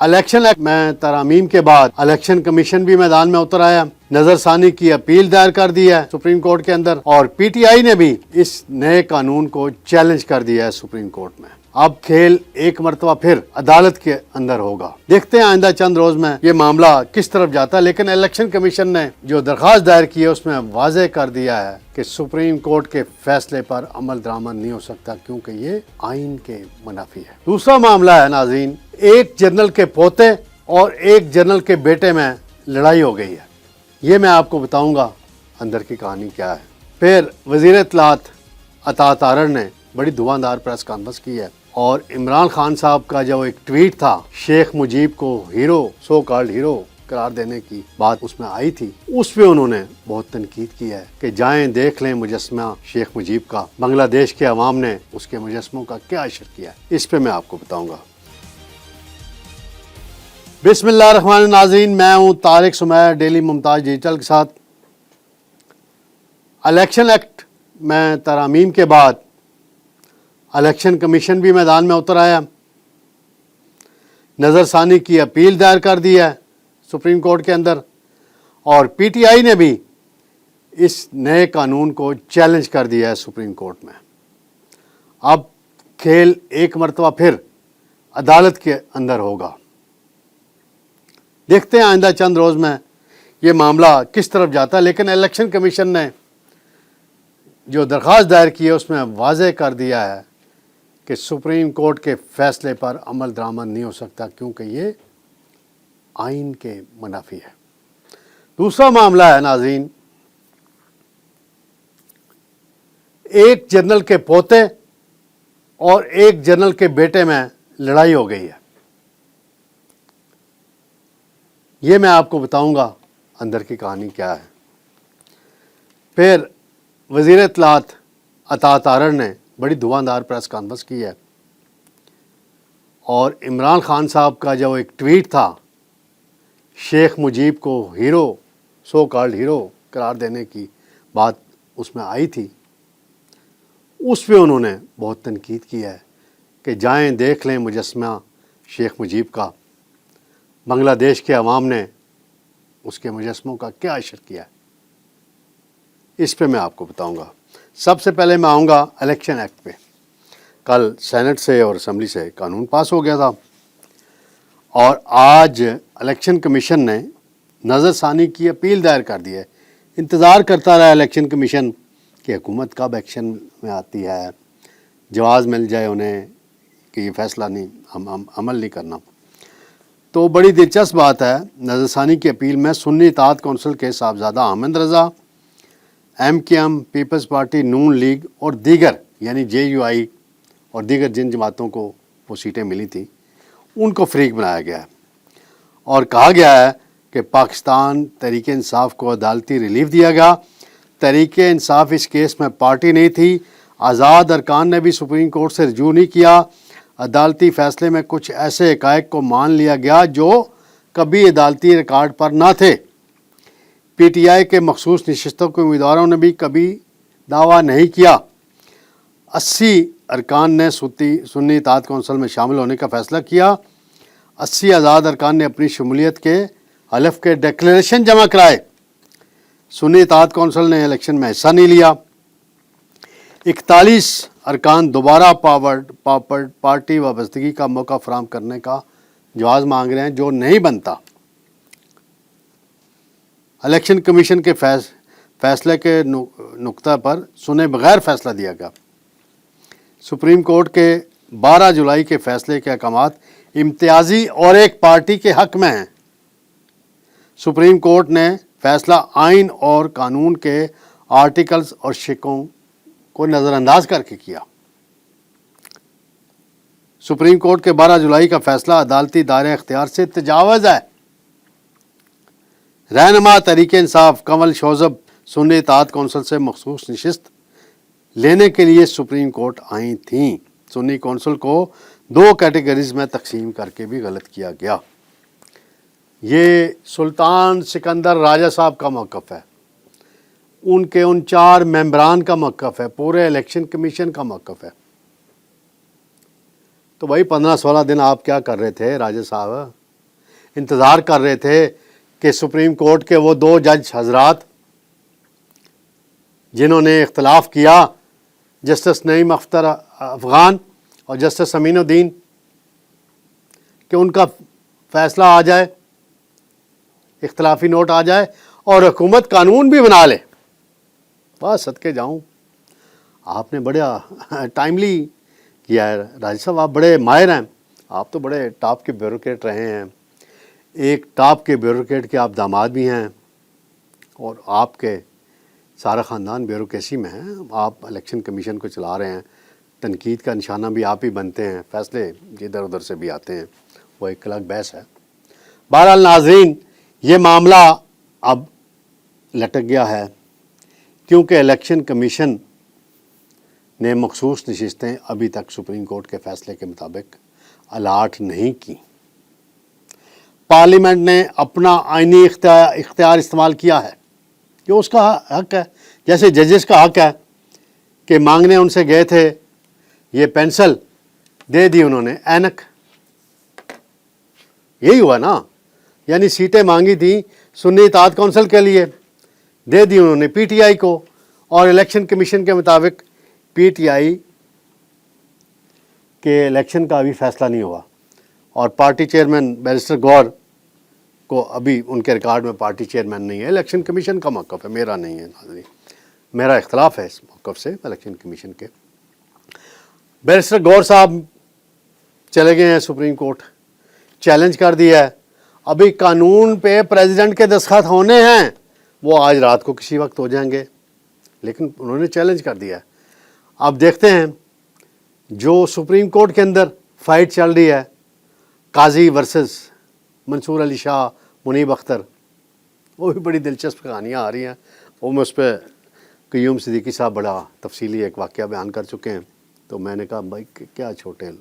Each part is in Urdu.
الیکشن ایکٹ میں ترامیم کے بعد الیکشن کمیشن بھی میدان میں اتر آیا، نظر ثانی کی اپیل دائر کر دی ہے سپریم کورٹ کے اندر، اور پی ٹی آئی نے بھی اس نئے قانون کو چیلنج کر دیا ہے سپریم کورٹ میں۔ اب کھیل ایک مرتبہ پھر عدالت کے اندر ہوگا۔ دیکھتے ہیں آئندہ چند روز میں یہ معاملہ کس طرف جاتا ہے، لیکن الیکشن کمیشن نے جو درخواست دائر کی ہے اس میں واضح کر دیا ہے کہ سپریم کورٹ کے فیصلے پر عمل درآمد نہیں ہو سکتا کیونکہ یہ آئین کے منافی ہے۔ دوسرا معاملہ ہے ناظرین، ایک جنرل کے پوتے اور ایک جنرل کے بیٹے میں لڑائی ہو گئی ہے۔ یہ میں آپ کو بتاؤں گا اندر کی کہانی کیا ہے۔ پھر وزیر اطلاعات عطا تارڑ نے بڑی دھواندار پریس کانفرنس کی ہے، اور عمران خان صاحب کا جو ایک ٹویٹ تھا شیخ مجیب کو ہیرو، سو کالڈ ہیرو قرار دینے کی بات اس میں آئی تھی، اس پہ انہوں نے بہت تنقید کی ہے کہ جائیں دیکھ لیں مجسمہ شیخ مجیب کا، بنگلہ دیش کے عوام نے اس کے مجسموں کا کیا اشر کیا ہے، اس پہ میں آپ کو بتاؤں گا۔ بسم اللہ الرحمن الرحیم۔ ناظرین، میں ہوں طارق سمیر، ڈیلی ممتاز ڈیجیٹل کے ساتھ۔ الیکشن ایکٹ میں ترامیم کے بعد الیکشن کمیشن بھی میدان میں اتر آیا، نظر ثانی کی اپیل دائر کر دی ہے سپریم کورٹ کے اندر، اور پی ٹی آئی نے بھی اس نئے قانون کو چیلنج کر دیا ہے سپریم کورٹ میں۔ اب کھیل ایک مرتبہ پھر عدالت کے اندر ہوگا۔ دیکھتے ہیں آئندہ چند روز میں یہ معاملہ کس طرف جاتا ہے، لیکن الیکشن کمیشن نے جو درخواست دائر کی ہے اس میں واضح کر دیا ہے کہ سپریم کورٹ کے فیصلے پر عمل درآمد نہیں ہو سکتا کیونکہ یہ آئین کے منافی ہے۔ دوسرا معاملہ ہے ناظرین، ایک جنرل کے پوتے اور ایک جنرل کے بیٹے میں لڑائی ہو گئی ہے۔ یہ میں آپ کو بتاؤں گا اندر کی کہانی کیا ہے۔ پھر وزیر اطلاعات عطا تارڑ نے بڑی دھواندار پریس کانفرنس کی ہے، اور عمران خان صاحب کا جو ایک ٹویٹ تھا شیخ مجیب کو ہیرو، سو کالڈ ہیرو قرار دینے کی بات اس میں آئی تھی، اس پہ انہوں نے بہت تنقید کی ہے کہ جائیں دیکھ لیں مجسمہ شیخ مجیب کا، بنگلہ دیش کے عوام نے اس کے مجسموں کا کیا اشر کیا ہے، اس پہ میں آپ کو بتاؤں گا۔ سب سے پہلے میں آؤں گا الیکشن ایکٹ پہ۔ کل سینٹ سے اور اسمبلی سے قانون پاس ہو گیا تھا، اور آج الیکشن کمیشن نے نظر ثانی کی اپیل دائر کر دی ہے۔ انتظار کرتا رہا الیکشن کمیشن کہ حکومت کب ایکشن میں آتی ہے، جواز مل جائے انہیں کہ یہ فیصلہ نہیں ہم عمل نہیں کرنا۔ تو بڑی دلچسپ بات ہے، نظر ثانی کی اپیل میں سنی اطاعت کونسل کے Sahibzada Ahmed Raza, M Q M, peoples party, Noon league اور دیگر یعنی جے یو آئی اور دیگر جن جماعتوں کو وہ سیٹیں ملی تھیں ان کو فریق بنایا گیا ہے، اور کہا گیا ہے کہ پاکستان تحریک انصاف کو عدالتی ریلیف دیا گیا۔ تحریک انصاف اس کیس میں پارٹی نہیں تھی۔ آزاد ارکان نے بھی سپریم کورٹ سے رجوع نہیں کیا۔ عدالتی فیصلے میں کچھ ایسے حقائق کو مان لیا گیا جو کبھی عدالتی ریکارڈ پر نہ تھے۔ پی ٹی آئی کے مخصوص نشستوں کے امیدواروں نے بھی کبھی دعویٰ نہیں کیا۔ 80 ارکان نے سنی اطاعت کونسل میں شامل ہونے کا فیصلہ کیا۔ 80 آزاد ارکان نے اپنی شمولیت کے حلف کے ڈکلیریشن جمع کرائے۔ سنی اطاعت کونسل نے الیکشن میں حصہ نہیں لیا۔ 41 ارکان دوبارہ پارٹی وابستگی کا موقع فراہم کرنے کا جواز مانگ رہے ہیں جو نہیں بنتا۔ الیکشن کمیشن کے فیصلے کے نقطہ پر سنے بغیر فیصلہ دیا گیا۔ سپریم کورٹ کے 12 جولائی کے فیصلے کے احکامات امتیازی اور ایک پارٹی کے حق میں ہیں۔ سپریم کورٹ نے فیصلہ آئین اور قانون کے آرٹیکلز اور شقوں کو نظر انداز کر کے کیا۔ سپریم کورٹ کے 12 جولائی کا فیصلہ عدالتی دائرہ اختیار سے تجاوز ہے۔ رہنما تحریک انصاف کنول شوذب سنی اطاعت کونسل سے مخصوص نشست لینے کے لیے سپریم کورٹ آئی تھیں۔ سنی کونسل کو 2 کیٹیگریز میں تقسیم کر کے بھی غلط کیا گیا۔ یہ سلطان سکندر راجہ صاحب کا موقف ہے، ان کے ان 4 ممبران کا موقف ہے، پورے الیکشن کمیشن کا موقف ہے۔ تو بھائی 15-16 دن آپ کیا کر رہے تھے راجہ صاحب؟ انتظار کر رہے تھے کہ سپریم کورٹ کے وہ 2 جج حضرات جنہوں نے اختلاف کیا، جسٹس نعیم اختر افغان اور جسٹس امین الدین، کہ ان کا فیصلہ آ جائے، اختلافی نوٹ آ جائے اور حکومت قانون بھی بنا لے۔ بس صدقے جاؤں، آپ نے بڑا ٹائملی کیا ہے راجد صاحب، آپ بڑے ماہر ہیں، آپ تو بڑے ٹاپ کے بیوروکریٹ رہے ہیں، ایک ٹاپ کے بیوروکریٹ کے آپ داماد بھی ہیں، اور آپ کے سارا خاندان بیوروکریسی میں ہے۔ آپ الیکشن کمیشن کو چلا رہے ہیں، تنقید کا نشانہ بھی آپ ہی بنتے ہیں، فیصلے ادھر ادھر سے بھی آتے ہیں، وہ ایک الگ بحث ہے۔ بہرحال ناظرین، یہ معاملہ اب لٹک گیا ہے کیونکہ الیکشن کمیشن نے مخصوص نشستیں ابھی تک سپریم کورٹ کے فیصلے کے مطابق الاٹ نہیں کی۔ پارلیمنٹ نے اپنا آئینی اختیار استعمال کیا ہے، یہ اس کا حق ہے، جیسے ججز کا حق ہے کہ مانگنے ان سے گئے تھے یہ پینسل، دے دی انہوں نے اینک، یہی ہوا نا، یعنی سیٹیں مانگی تھیں سنی اطاعت کونسل کے لیے، دے دی انہوں نے پی ٹی آئی کو، اور الیکشن کمیشن کے مطابق پی ٹی آئی کے الیکشن کا ابھی فیصلہ نہیں ہوا، اور پارٹی چیئرمین بیرسٹر گور کو ابھی ان کے ریکارڈ میں پارٹی چیئرمین نہیں ہے۔ الیکشن کمیشن کا موقف ہے، میرا نہیں ہے ناظرین، میرا اختلاف ہے اس موقف سے الیکشن کمیشن کے۔ بیرسٹر گور صاحب چلے گئے ہیں سپریم کورٹ، چیلنج کر دیا ہے، ابھی قانون پہ پریزیڈنٹ کے دستخط ہونے ہیں، وہ آج رات کو کسی وقت ہو جائیں گے، لیکن انہوں نے چیلنج کر دیا ہے۔ اب دیکھتے ہیں جو سپریم کورٹ کے اندر فائٹ چل رہی ہے، قاضی ورسز منصور علی شاہ، منیب اختر، وہ بھی بڑی دلچسپ کہانیاں آ رہی ہیں، وہ میں اس پہ قیوم صدیقی صاحب بڑا تفصیلی ایک واقعہ بیان کر چکے ہیں، تو میں نے کہا بھائی کیا چھوٹے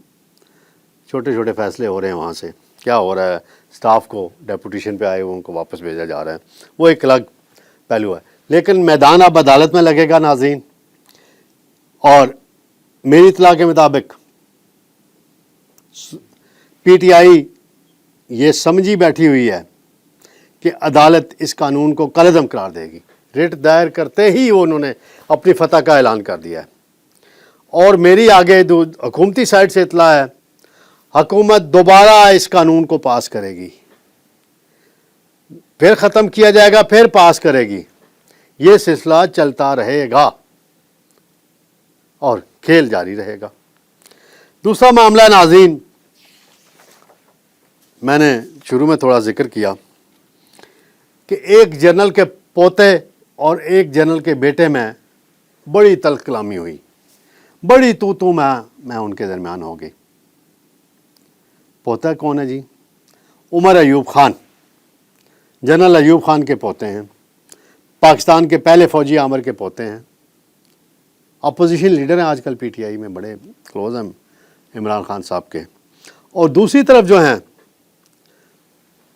چھوٹے فیصلے ہو رہے ہیں وہاں سے، کیا ہو رہا ہے، سٹاف کو ڈیپوٹیشن پہ آئے ہوئے ان کو واپس بھیجا جا رہا ہے، وہ ایک الگ پہلو ہے، لیکن میدان اب عدالت میں لگے گا ناظرین، اور میری اطلاع کے مطابق پی ٹی آئی یہ سمجھی بیٹھی ہوئی ہے کہ عدالت اس قانون کو کالعدم قرار دے گی، ریٹ دائر کرتے ہی انہوں نے اپنی فتح کا اعلان کر دیا ہے، اور میری آگے حکومتی سائٹ سے اطلاع ہے حکومت دوبارہ اس قانون کو پاس کرے گی، پھر ختم کیا جائے گا، پھر پاس کرے گی، یہ سلسلہ چلتا رہے گا اور کھیل جاری رہے گا۔ دوسرا معاملہ ناظرین، میں نے شروع میں تھوڑا ذکر کیا کہ ایک جنرل کے پوتے اور ایک جنرل کے بیٹے میں بڑی تلخ کلامی ہوئی، بڑی تو میں ان کے درمیان ہو گئی۔ پوتا کون ہے جی؟ عمر ایوب خان، جنرل ایوب خان کے پوتے ہیں، پاکستان کے پہلے فوجی آمر کے پوتے ہیں، اپوزیشن لیڈر ہیں آج کل پی ٹی آئی میں، بڑے کلوز ہیں عمران خان صاحب کے۔ اور دوسری طرف جو ہیں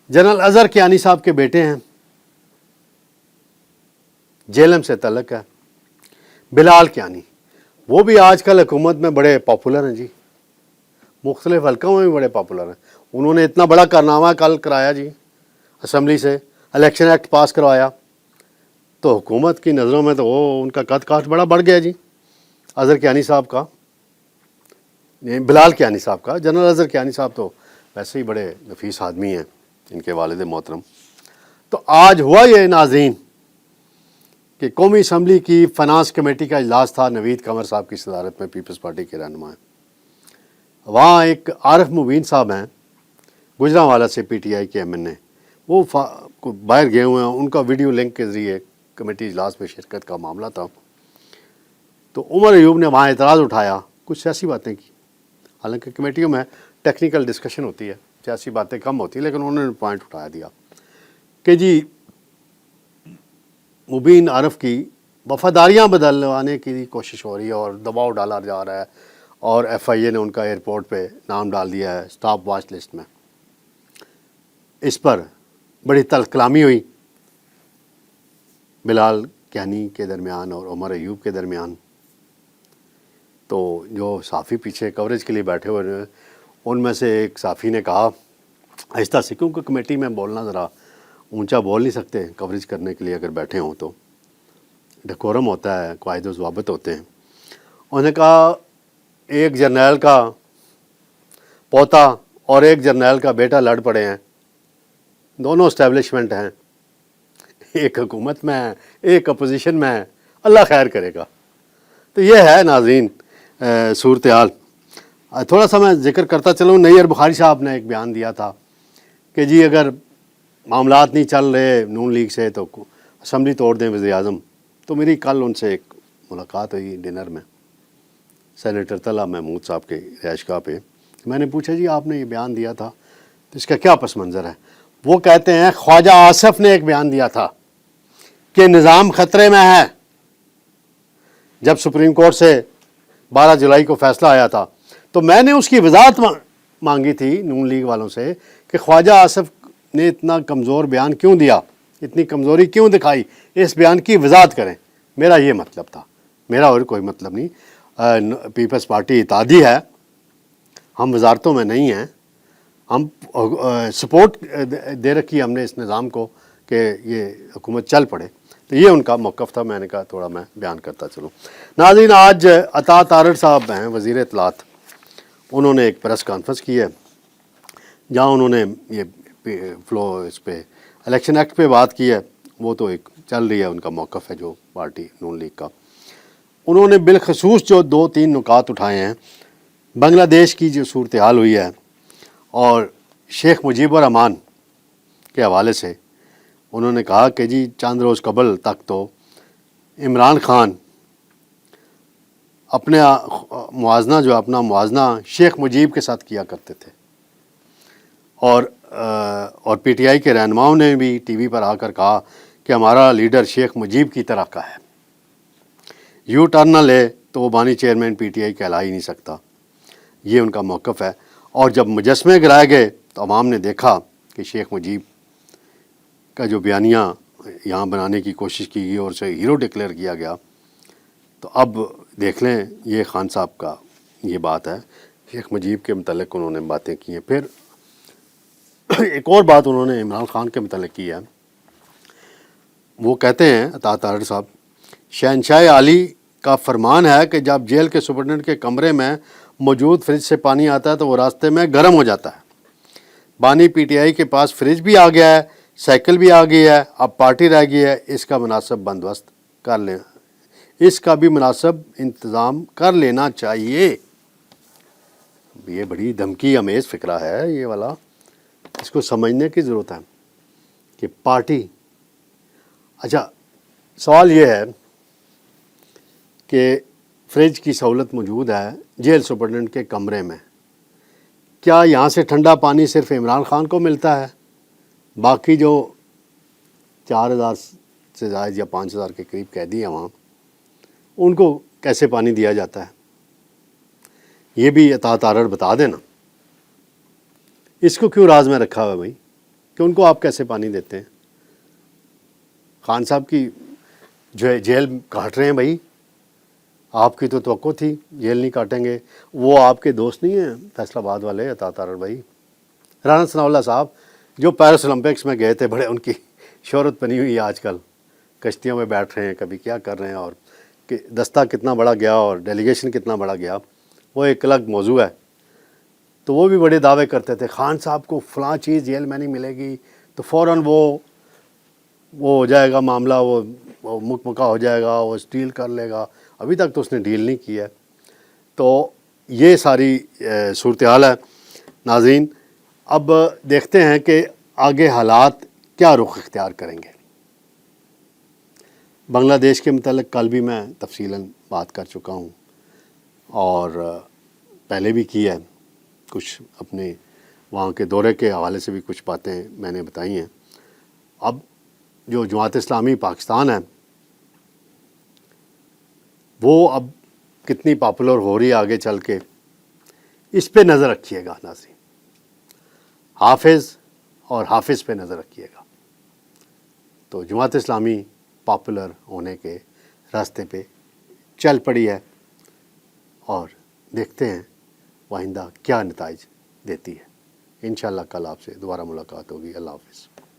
جنرل اظہر کیانی صاحب کے بیٹے ہیں، جیلم سے تعلق ہے، بلال کیانی، وہ بھی آج کل حکومت میں بڑے پاپولر ہیں جی، مختلف حلقوں میں بھی بڑے پاپولر ہیں۔ انہوں نے اتنا بڑا کارنامہ کل کرایا جی، اسمبلی سے الیکشن ایکٹ پاس کروایا، تو حکومت کی نظروں میں تو وہ ان کا قد کاٹ بڑا بڑھ گیا جی، اظہر کیانی صاحب کا، بلال کیانی صاحب کا۔ جنرل اظہر کیانی صاحب تو ویسے ہی بڑے نفیس آدمی ہیں، ان کے والد محترم۔ تو آج ہوا یہ ناظرین کہ قومی اسمبلی کی فنانس کمیٹی کا اجلاس تھا، نوید قمر صاحب کی صدارت میں، پیپلز پارٹی کے رہنما ہیں، وہاں ایک عارف مبین صاحب ہیں گجرانوالہ سے، پی ٹی آئی کے ایم این اے، وہ باہر گئے ہوئے ہیں، ان کا ویڈیو لنک کے ذریعے کمیٹی اجلاس میں شرکت کا معاملہ تھا، تو عمر ایوب نے وہاں اعتراض اٹھایا، کچھ سیاسی باتیں کی، حالانکہ کمیٹیوں میں ٹیکنیکل ڈسکشن ہوتی ہے، سیاسی باتیں کم ہوتی ہیں، لیکن انہوں نے پوائنٹ اٹھایا دیا کہ جی مبین عارف کی وفاداریاں بدلوانے کی کوشش ہو رہی ہے اور دباؤ ڈالا جا رہا ہے، اور ایف آئی اے نے ان کا ایئرپورٹ پہ نام ڈال دیا ہے سٹاپ واچ لسٹ میں۔ اس پر بڑی تلخ کلامی ہوئی بلال کیانی کے درمیان اور عمر ایوب کے درمیان، تو جو صحافی پیچھے کوریج کے لیے بیٹھے ہوئے ہیں، ان میں سے ایک صحافی نے کہا آہستہ سے، کیونکہ کمیٹی میں بولنا ذرا اونچا بول نہیں سکتے کوریج کرنے کے لیے، اگر بیٹھے ہوں تو ڈیکورم ہوتا ہے، قواعد و ضوابط ہوتے ہیں۔ انہوں نے کہا ایک جرنیل کا پوتا اور ایک جرنیل کا بیٹا لڑ پڑے ہیں، دونوں اسٹیبلشمنٹ ہیں، ایک حکومت میں ہے ایک اپوزیشن میں ہے، اللہ خیر کرے گا۔ تو یہ ہے ناظرین صورتحال۔ تھوڑا سا میں ذکر کرتا چلوں، نیئر بخاری صاحب نے ایک بیان دیا تھا کہ جی اگر معاملات نہیں چل رہے نون لیگ سے تو اسمبلی توڑ دیں وزیر اعظم۔ تو میری کل ان سے ایک ملاقات ہوئی ڈنر میں سینیٹر طلحہ محمود صاحب کے رہائش گاہ پہ۔ میں نے پوچھا جی آپ نے یہ بیان دیا تھا تو اس کا کیا پس منظر ہے؟ وہ کہتے ہیں خواجہ آصف نے ایک بیان دیا تھا کہ نظام خطرے میں ہے۔ جب سپریم کورٹ سے 12 جولائی کو فیصلہ آیا تھا تو میں نے اس کی وضاحت مانگی تھی نون لیگ والوں سے کہ خواجہ آصف نے اتنا کمزور بیان کیوں دیا، اتنی کمزوری کیوں دکھائی، اس بیان کی وضاحت کریں۔ میرا یہ مطلب تھا، میرا اور کوئی مطلب نہیں۔ پیپلز پارٹی اتحادی ہے، ہم وزارتوں میں نہیں ہیں، ہم سپورٹ دے رکھی ہے ہم نے اس نظام کو کہ یہ حکومت چل پڑے۔ تو یہ ان کا موقف تھا، میں نے کہا تھوڑا میں بیان کرتا چلوں۔ ناظرین آج عطا تارڑ صاحب ہیں وزیر اطلاعات، انہوں نے ایک پریس کانفرنس کی ہے جہاں انہوں نے یہ اس پہ الیکشن ایکٹ پہ بات کی ہے، وہ تو ایک چل رہی ہے ان کا موقف ہے جو پارٹی نون لیگ کا۔ انہوں نے بالخصوص جو 2-3 نکات اٹھائے ہیں، بنگلہ دیش کی جو صورتحال ہوئی ہے اور شیخ مجیب الرحمان کے حوالے سے انہوں نے کہا کہ جی چند روز قبل تک تو عمران خان اپنا موازنہ شیخ مجیب کے ساتھ کیا کرتے تھے، اور پی ٹی آئی کے رہنماؤں نے بھی ٹی وی پر آ کر کہا کہ ہمارا لیڈر شیخ مجیب کی طرح کا ہے، یو ٹرن نہ لے تو وہ بانی چیئرمین پی ٹی آئی کہلا ہی نہیں سکتا۔ یہ ان کا موقف ہے۔ اور جب مجسمے گرائے گئے تو عوام نے دیکھا کہ شیخ مجیب کا جو بیانیہ یہاں بنانے کی کوشش کی گئی اور اسے ہیرو ڈکلیئر کیا گیا، تو اب دیکھ لیں یہ خان صاحب کا یہ بات ہے، شیخ مجیب کے متعلق انہوں نے باتیں کی ہیں۔ پھر ایک اور بات انہوں نے عمران خان کے متعلق کی ہے، وہ کہتے ہیں عطا تارڑ صاحب، شہنشاہ عالی کا فرمان ہے کہ جب جیل کے سپرنٹنڈنٹ کے کمرے میں موجود فریج سے پانی آتا ہے تو وہ راستے میں گرم ہو جاتا ہے۔ بانی پی ٹی آئی کے پاس فریج بھی آ گیا ہے، سائیکل بھی آ گئی ہے، اب پارٹی رہ گئی ہے، اس کا مناسب بندوبست کر لیں، اس کا بھی مناسب انتظام کر لینا چاہیے۔ یہ بڑی دھمکی امیز فکرہ ہے یہ والا، اس کو سمجھنے کی ضرورت ہے کہ پارٹی۔ اچھا سوال یہ ہے کہ فریج کی سہولت موجود ہے جیل سپرنٹنڈنٹ کے کمرے میں، کیا یہاں سے ٹھنڈا پانی صرف عمران خان کو ملتا ہے؟ باقی جو 4000 سے زائد یا 5000 کے قریب قیدی ہیں وہاں، ان کو کیسے پانی دیا جاتا ہے؟ یہ بھی عطا تارڑ بتا دینا، اس کو کیوں راز میں رکھا ہوا ہے بھائی، کہ ان کو آپ کیسے پانی دیتے ہیں؟ خان صاحب کی جو جیل کاٹ رہے ہیں بھائی، آپ کی تو توقع تھی جیل نہیں کاٹیں گے۔ وہ آپ کے دوست نہیں ہیں فیصل آباد والے عطا تارڑ بھائی؟ رانا ثناء اللہ صاحب جو پیرس اولمپکس میں گئے تھے، بڑے ان کی شہرت بنی ہوئی ہے آج کل، کشتیوں میں بیٹھ رہے ہیں، کبھی کیا کر رہے ہیں، اور کہ دستہ کتنا بڑا گیا اور ڈیلیگیشن کتنا بڑا گیا، وہ ایک الگ موضوع ہے۔ تو وہ بھی بڑے دعوے کرتے تھے خان صاحب کو فلاں چیز جیل میں نہیں ملے گی تو فوراً وہ ہو جائے گا معاملہ، وہ مکمکا ہو جائے گا، وہ ڈیل کر لے گا۔ ابھی تک تو اس نے ڈیل نہیں کی ہے۔ تو یہ ساری صورتحال ہے ناظرین۔ اب دیکھتے ہیں کہ آگے حالات کیا رخ اختیار کریں گے۔ بنگلہ دیش کے متعلق کل بھی میں تفصیلاً بات کر چکا ہوں اور پہلے بھی کی ہے، کچھ اپنے وہاں کے دورے کے حوالے سے بھی کچھ باتیں میں نے بتائی ہیں۔ اب جو جماعت اسلامی پاکستان ہے وہ اب کتنی پاپولر ہو رہی ہے آگے چل کے، اس پہ نظر رکھیے گا ناظرین، حافظ اور حافظ پہ نظر رکھیے گا۔ تو جماعت اسلامی پاپولر ہونے کے راستے پہ چل پڑی ہے اور دیکھتے ہیں وہ آئندہ کیا نتائج دیتی ہے۔ انشاءاللہ کل آپ سے دوبارہ ملاقات ہوگی. اللہ حافظ.